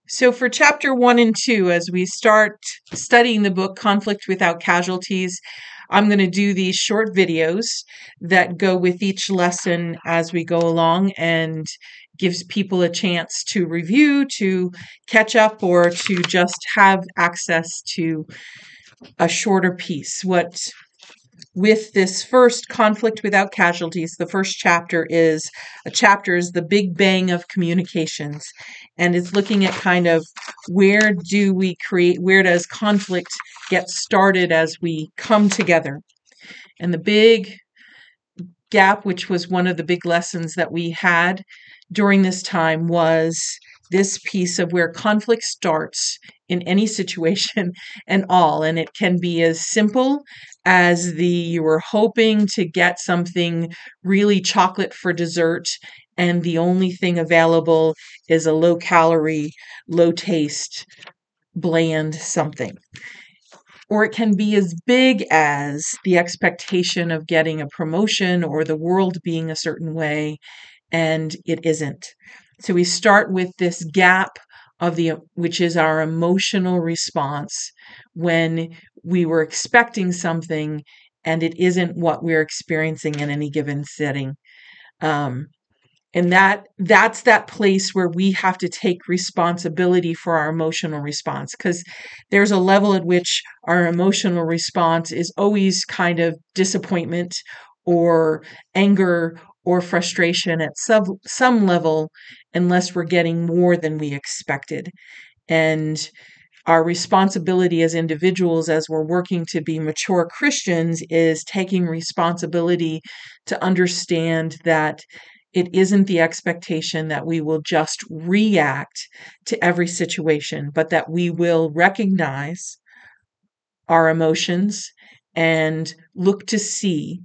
So, for chapter 1 and 2, as we start studying the book Conflict Without Casualties, I'm going to do these short videos that go with each lesson as we go along and gives people a chance to review, to catch up, or to just have access to a shorter piece. With this first Conflict Without Casualties, the first chapter is the Big Bang of Communications. And it's looking at kind of where does conflict get started as we come together. And the big gap, which was one of the big lessons that we had during this time, was this piece of where conflict starts in any situation and it can be as simple as you were hoping to get something really chocolate for dessert, and the only thing available is a low calorie, low taste, bland something. Or it can be as big as the expectation of getting a promotion or the world being a certain way, and it isn't. So we start with this gap which is our emotional response when we were expecting something and it isn't what we're experiencing in any given setting. And that's that place where we have to take responsibility for our emotional response, because there's a level at which our emotional response is always kind of disappointment or anger or frustration at some level, unless we're getting more than we expected. And our responsibility as individuals, as we're working to be mature Christians, is taking responsibility to understand that it isn't the expectation that we will just react to every situation, but that we will recognize our emotions and look to see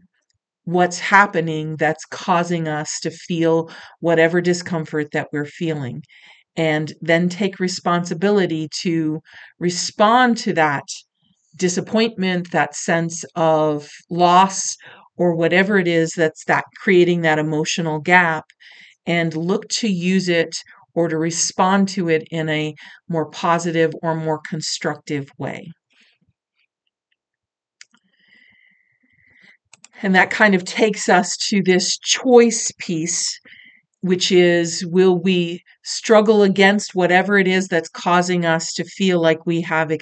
what's happening that's causing us to feel whatever discomfort that we're feeling, and then take responsibility to respond to that disappointment, that sense of loss, or whatever it is that's that creating that emotional gap, and look to use it or to respond to it in a more positive or more constructive way. And that kind of takes us to this choice piece, which is, will we struggle against whatever it is that's causing us to feel like we haven't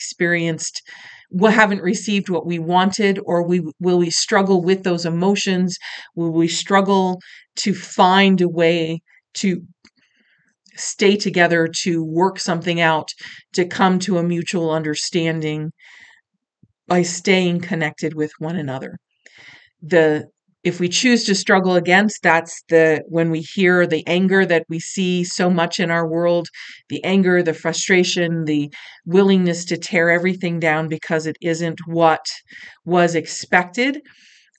received what we wanted, or will we struggle with those emotions? Will we struggle to find a way to stay together, to work something out, to come to a mutual understanding by staying connected with one another? If we choose to struggle against, that's when we hear the anger that we see so much in our world, the anger, the frustration, the willingness to tear everything down because it isn't what was expected,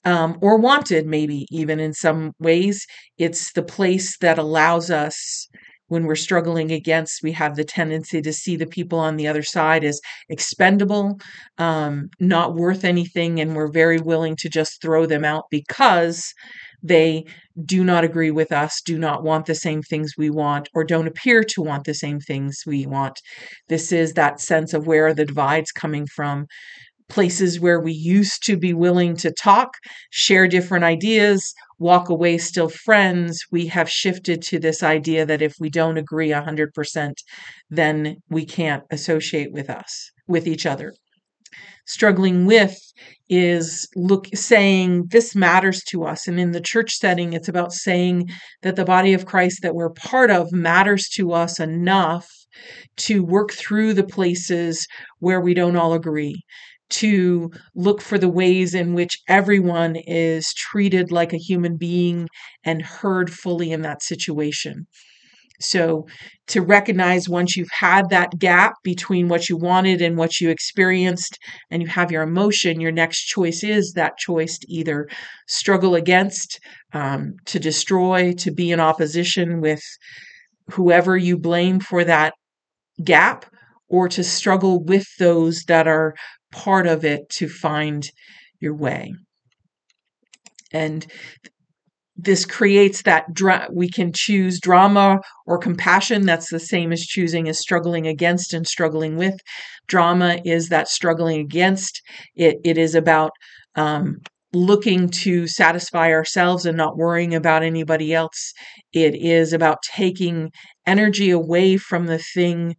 or wanted, maybe even in some ways. It's the place that allows us, when we're struggling against, we have the tendency to see the people on the other side as expendable, not worth anything, and we're very willing to just throw them out because they do not agree with us, do not want the same things we want, or don't appear to want the same things we want. This is that sense of where are the divides coming from. Places where we used to be willing to talk, share different ideas, walk away still friends, we have shifted to this idea that if we don't agree 100%, then we can't associate with each other. Struggling with is saying this matters to us. And in the church setting, it's about saying that the body of Christ that we're part of matters to us enough to work through the places where we don't all agree, to look for the ways in which everyone is treated like a human being and heard fully in that situation. So to recognize, once you've had that gap between what you wanted and what you experienced, and you have your emotion, your next choice is that choice to either struggle against, to destroy, to be in opposition with whoever you blame for that gap, or to struggle with those that are part of it to find your way. And this creates that we can choose drama or compassion. That's the same as choosing as struggling against and struggling with. Drama is that struggling against. It is about looking to satisfy ourselves and not worrying about anybody else. It is about taking energy away from the thing,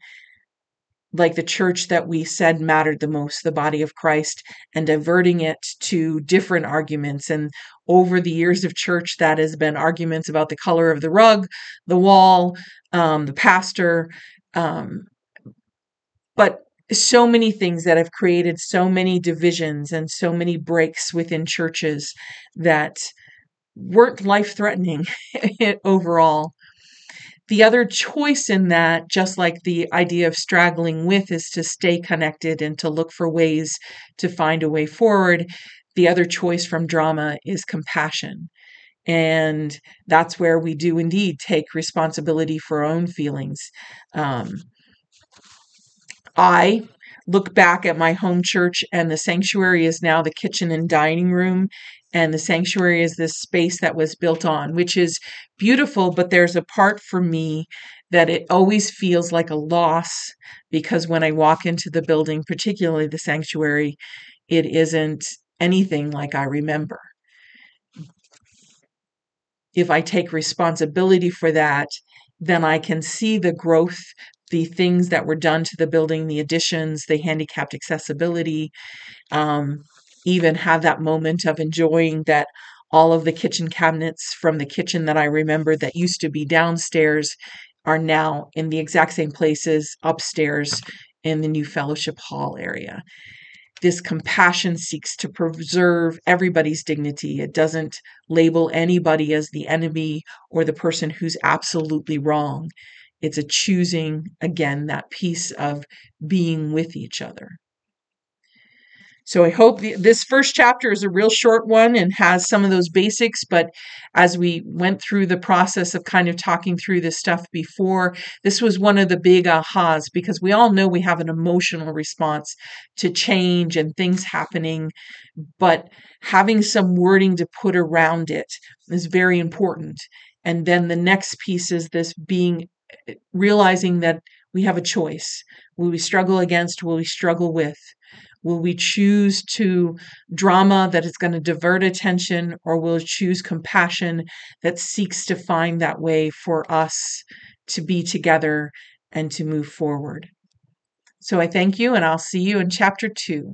like the church that we said mattered the most, the body of Christ, and diverting it to different arguments. And over the years of church, that has been arguments about the color of the rug, the wall, the pastor, um, but so many things that have created so many divisions and so many breaks within churches that weren't life threatening overall. The other choice in that, just like the idea of straggling with, is to stay connected and to look for ways to find a way forward. The other choice from drama is compassion. And that's where we do indeed take responsibility for our own feelings. Um, I look back at my home church, and the sanctuary is now the kitchen and dining room. And the sanctuary is this space that was built on, which is beautiful. But there's a part for me that it always feels like a loss, because when I walk into the building, particularly the sanctuary, it isn't anything like I remember. If I take responsibility for that, then I can see the growth, the things that were done to the building, the additions, the handicapped accessibility, um, even have that moment of enjoying that all of the kitchen cabinets from the kitchen that I remember that used to be downstairs are now in the exact same places upstairs in the new fellowship hall area. This compassion seeks to preserve everybody's dignity. It doesn't label anybody as the enemy or the person who's absolutely wrong. It's a choosing, again, that piece of being with each other. So I hope this first chapter is a real short one and has some of those basics. But as we went through the process of kind of talking through this stuff before, this was one of the big ahas, because we all know we have an emotional response to change and things happening, but having some wording to put around it is very important. And then the next piece is this realizing that we have a choice. Will we struggle against? Will we struggle with? Will we choose to drama that is going to divert attention, or will we choose compassion that seeks to find that way for us to be together and to move forward? So I thank you, and I'll see you in chapter 2.